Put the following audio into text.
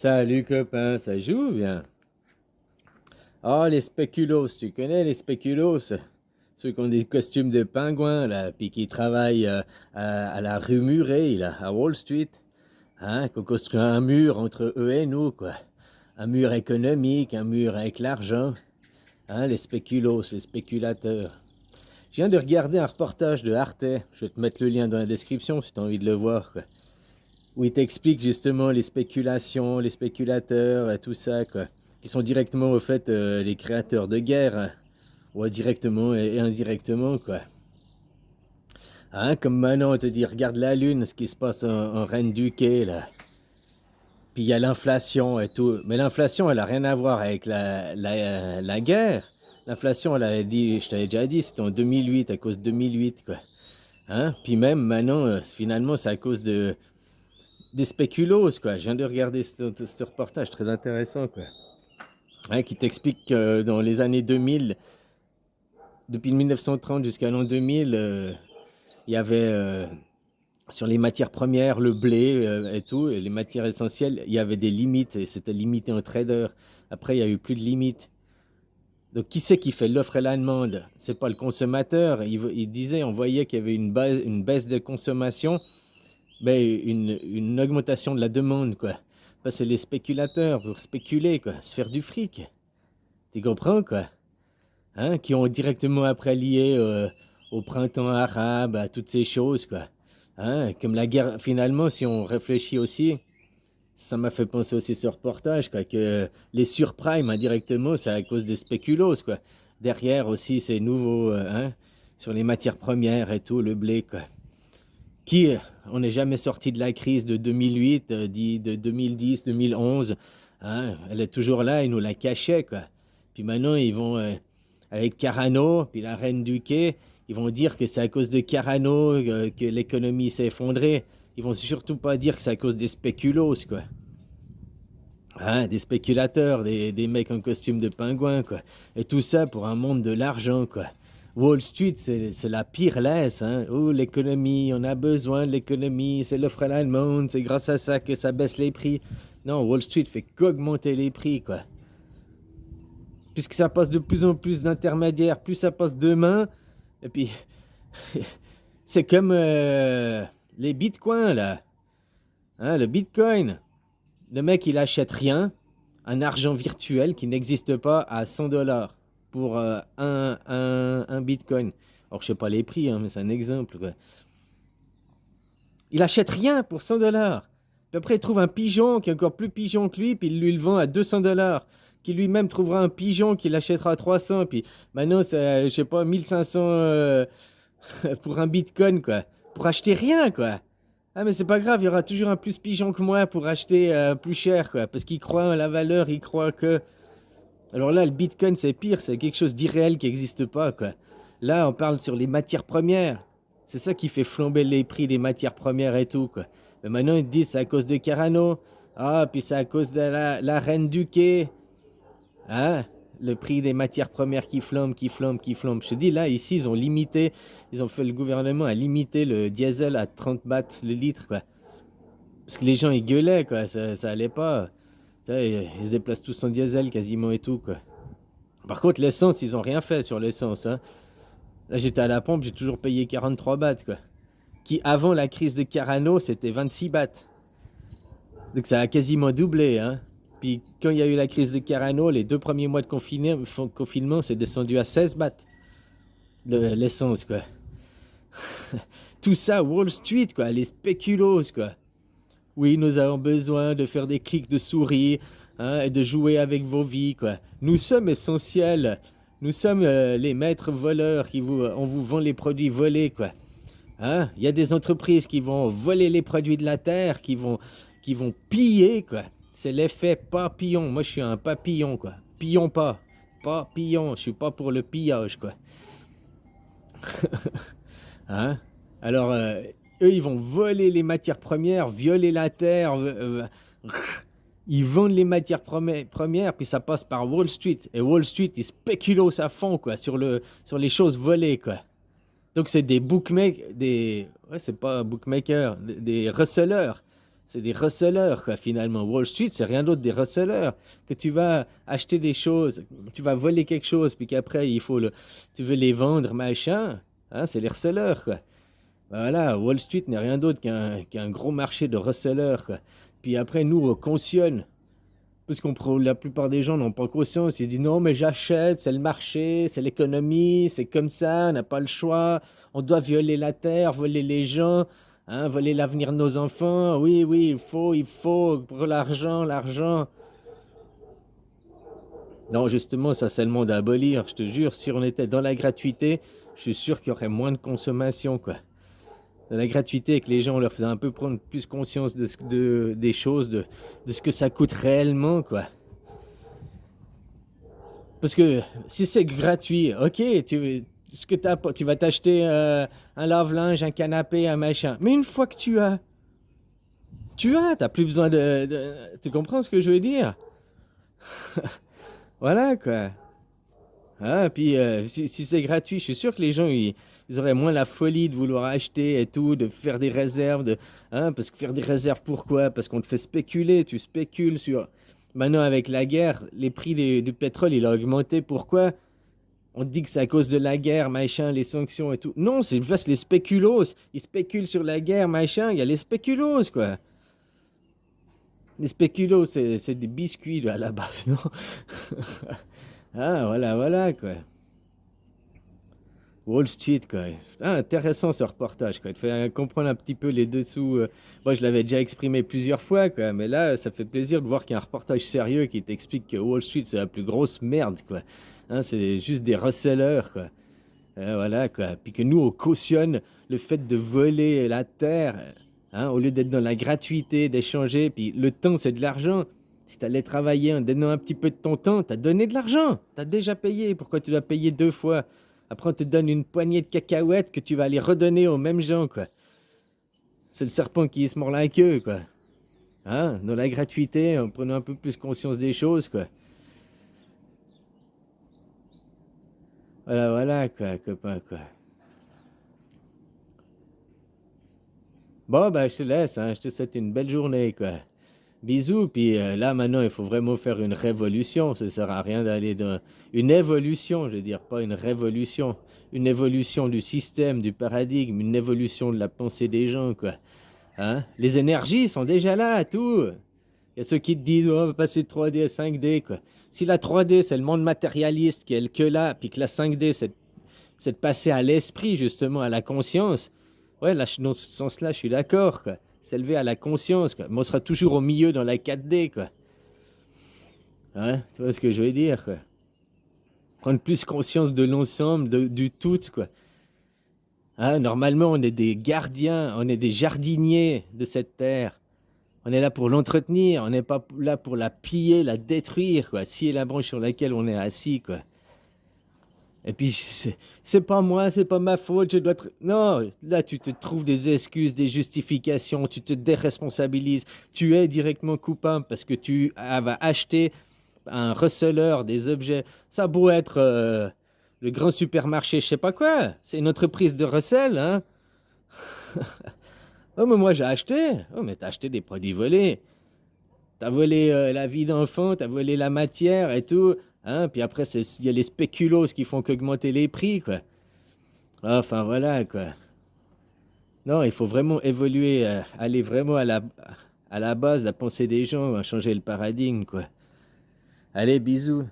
Salut copain, ça joue bien? Oh les spéculoos, tu connais les spéculoos? Ceux qui ont des costumes de pingouins là, puis qui travaillent à la rue Murray là, à Wall Street, hein, qui ont construit un mur entre eux et nous quoi. Un mur économique, un mur avec l'argent, hein, les spéculoos, les spéculateurs. Je viens de regarder un reportage de Arte, je vais te mettre le lien dans la description si tu as envie de le voir quoi. Où il t'explique justement les spéculations, les spéculateurs, tout ça, quoi. Qui sont directement, au fait, les créateurs de guerre, hein, ou directement et indirectement, quoi. Hein, comme maintenant, on te dit, regarde la Lune, ce qui se passe en Reine-du-Quai, là. Puis il y a l'inflation et tout. Mais l'inflation, elle a rien à voir avec la guerre. L'inflation, elle a dit, je t'avais déjà dit, c'était en 2008, à cause de 2008, quoi. Hein? Puis même maintenant, finalement, c'est à cause des spéculoos, quoi. Je viens de regarder ce reportage très intéressant, quoi. Hein, qui t'explique que dans les années 2000, depuis 1930 jusqu'à l'an 2000, il y avait sur les matières premières, le blé et tout, et les matières essentielles, il y avait des limites et c'était limité en trader. Après, il n'y a eu plus de limites. Donc, qui c'est qui fait l'offre et la demande? C'est pas le consommateur. Il disait, on voyait qu'il y avait une baisse de consommation, mais une augmentation de la demande, quoi. Parce que c'est les spéculateurs pour spéculer, quoi, se faire du fric. Tu comprends, quoi? Hein? Qui ont directement après lié au printemps arabe, à toutes ces choses, quoi. Hein? Comme la guerre, finalement, si on réfléchit aussi, ça m'a fait penser aussi ce reportage, quoi, que les surprimes, indirectement, c'est à cause des spéculoos, quoi. Derrière aussi, c'est nouveau, hein, sur les matières premières et tout, le blé, quoi. On n'est jamais sorti de la crise de 2008, de 2010, 2011. Hein, elle est toujours là, ils nous la cachaient, quoi. Puis maintenant, ils vont, avec Carano, puis la reine du quai, ils vont dire que c'est à cause de Carano que l'économie s'est effondrée. Ils vont surtout pas dire que c'est à cause des spéculoos, quoi. Hein, des spéculateurs, des mecs en costume de pingouin, quoi. Et tout ça pour un monde de l'argent, quoi. Wall Street, c'est la pire laisse. Hein. Oh, l'économie, on a besoin de l'économie, c'est l'offre à la demande, c'est grâce à ça que ça baisse les prix. Non, Wall Street fait qu'augmenter les prix, quoi. Puisque ça passe de plus en plus d'intermédiaires, plus ça passe de mains. Et puis, c'est comme les bitcoins, là. Hein, le bitcoin. Le mec, il achète rien, un argent virtuel qui n'existe pas à 100 dollars pour un bitcoin. Alors, je sais pas les prix, hein, mais c'est un exemple, quoi. Il achète rien pour 100 dollars. Puis après, il trouve un pigeon qui est encore plus pigeon que lui, puis il lui le vend à 200 dollars. Qui lui-même trouvera un pigeon qui l'achètera à 300. Puis maintenant, c'est, je sais pas, 1500 pour un bitcoin, quoi. Pour acheter rien, quoi. Ah, mais c'est pas grave, il y aura toujours un plus pigeon que moi pour acheter plus cher, quoi. Parce qu'il croit en la valeur, il croit que. Alors là, le bitcoin, c'est pire, c'est quelque chose d'irréel qui n'existe pas, quoi. Là, on parle sur les matières premières. C'est ça qui fait flamber les prix des matières premières et tout, quoi. Mais maintenant, ils te disent c'est à cause de Carano. Ah, puis c'est à cause de la reine du quai. Hein? Le prix des matières premières qui flambe, qui flambe, qui flambe. Je te dis, là, ici, ils ont fait le gouvernement a limité le diesel à 30 bahts le litre, quoi. Parce que les gens, ils gueulaient, quoi, ça allait pas. Tu sais, ils se déplacent tous en diesel quasiment et tout, quoi. Par contre, l'essence, ils ont rien fait sur l'essence, hein. Là, j'étais à la pompe, j'ai toujours payé 43 bahts, quoi. Qui, avant la crise de Carano, c'était 26 bahts. Donc ça a quasiment doublé, hein. Puis quand il y a eu la crise de Carano, les 2 premiers mois de confinement, c'est descendu à 16 bahts de l'essence, quoi. Tout ça, Wall Street, quoi, les spéculoos, quoi. Oui, nous avons besoin de faire des clics de souris, hein, et de jouer avec vos vies, quoi. Nous sommes essentiels. Nous sommes les maîtres voleurs on vous vend les produits volés, quoi. Hein? Il y a des entreprises qui vont voler les produits de la terre, qui vont piller, quoi. C'est l'effet papillon. Moi, je suis un papillon, quoi. Pillon pas. Papillon. Je suis pas pour le pillage, quoi. Hein? Alors, eux, ils vont voler les matières premières, violer la terre. Ils vendent les matières premières, puis ça passe par Wall Street. Et Wall Street, ils spéculent à fond, quoi, sur les choses volées, quoi. Donc, c'est des bookmakers, ouais, c'est pas bookmakers, des receleurs. C'est des receleurs, quoi, finalement. Wall Street, c'est rien d'autre des receleurs. Que tu vas acheter des choses, tu vas voler quelque chose, puis qu'après, tu veux les vendre, machin. Hein, c'est les receleurs, quoi. Voilà, Wall Street n'est rien d'autre qu'un gros marché de receleurs, quoi. Puis après, nous, on cautionne. Parce la plupart des gens n'ont pas conscience. Ils disent non, mais j'achète, c'est le marché, c'est l'économie, c'est comme ça, on n'a pas le choix. On doit violer la terre, voler les gens, hein, voler l'avenir de nos enfants. Oui, oui, il faut, pour l'argent, l'argent. Non, justement, ça, c'est le monde à abolir. Je te jure, si on était dans la gratuité, je suis sûr qu'il y aurait moins de consommation, quoi. Dans la gratuité, que les gens leur faisaient un peu prendre plus conscience des choses, de ce que ça coûte réellement, quoi. Parce que si c'est gratuit, ok, tu vas t'acheter un lave-linge, un canapé, un machin. Mais une fois que t'as plus besoin tu comprends ce que je veux dire? Voilà, quoi. Ah, puis si c'est gratuit, je suis sûr que les gens, ils auraient moins la folie de vouloir acheter et tout, de faire des réserves, hein, parce que faire des réserves, pourquoi? Parce qu'on te fait spéculer, tu spécules sur... Maintenant, avec la guerre, les prix du pétrole, il a augmenté, pourquoi? On te dit que c'est à cause de la guerre, machin, les sanctions et tout. Non, c'est juste les spéculos, ils spéculent sur la guerre, machin, il y a les spéculos, quoi. Les spéculos, c'est des biscuits, là, à la base, non? Ah, voilà, voilà, quoi. Wall Street, quoi. Ah, intéressant ce reportage, quoi. Il te fait comprendre un petit peu les dessous. Moi, je l'avais déjà exprimé plusieurs fois, quoi. Mais là, ça fait plaisir de voir qu'il y a un reportage sérieux qui t'explique que Wall Street, c'est la plus grosse merde, quoi. Hein, c'est juste des resellers, quoi. Voilà, quoi. Puis que nous, on cautionne le fait de voler la terre, hein, au lieu d'être dans la gratuité, d'échanger. Puis le temps, c'est de l'argent. Si tu allais travailler en donnant un petit peu de ton temps, tu as donné de l'argent. Tu as déjà payé. Pourquoi tu dois payer deux fois? Après, on te donne une poignée de cacahuètes que tu vas aller redonner aux mêmes gens, quoi. C'est le serpent qui se mord la queue, quoi. Hein? Dans la gratuité, en prenant un peu plus conscience des choses, quoi. Voilà, voilà, quoi, copain, quoi. Bon, bah, je te laisse, hein. Je te souhaite une belle journée, quoi. Bisous, puis là maintenant il faut vraiment faire une révolution, ça sert à rien d'aller dans une évolution, je veux dire, pas une révolution, une évolution du système, du paradigme, une évolution de la pensée des gens, quoi. Hein? Les énergies sont déjà là, tout. Il y a ceux qui te disent, oh, on va passer de 3D à 5D, quoi. Si la 3D c'est le monde matérialiste qui est que là, puis que la 5D c'est de passer à l'esprit, justement, à la conscience, ouais, là, dans ce sens-là, je suis d'accord, quoi. S'élever à la conscience, quoi. Mais on sera toujours au milieu dans la 4D, quoi. Hein? Tu vois ce que je veux dire, quoi. Prendre plus conscience de l'ensemble, du tout, quoi. Hein? Normalement, on est des gardiens, on est des jardiniers de cette terre. On est là pour l'entretenir, on n'est pas là pour la piller, la détruire, quoi. Scier la branche sur laquelle on est assis, quoi. Et puis, c'est pas moi, c'est pas ma faute, je dois... Non, là, tu te trouves des excuses, des justifications, tu te déresponsabilises. Tu es directement coupable parce que tu vas acheter un receleur, des objets. Ça a beau être le grand supermarché, je sais pas quoi. C'est une entreprise de recel, hein. Oh, mais moi, j'ai acheté. Oh, mais t'as acheté des produits volés. T'as volé la vie d'enfant, t'as volé la matière et tout. Hein? Puis après, il y a les spéculos qui font qu'augmenter les prix, quoi. Enfin, voilà, quoi. Non, il faut vraiment évoluer, aller vraiment à la base de la pensée des gens, changer le paradigme, quoi. Allez, bisous.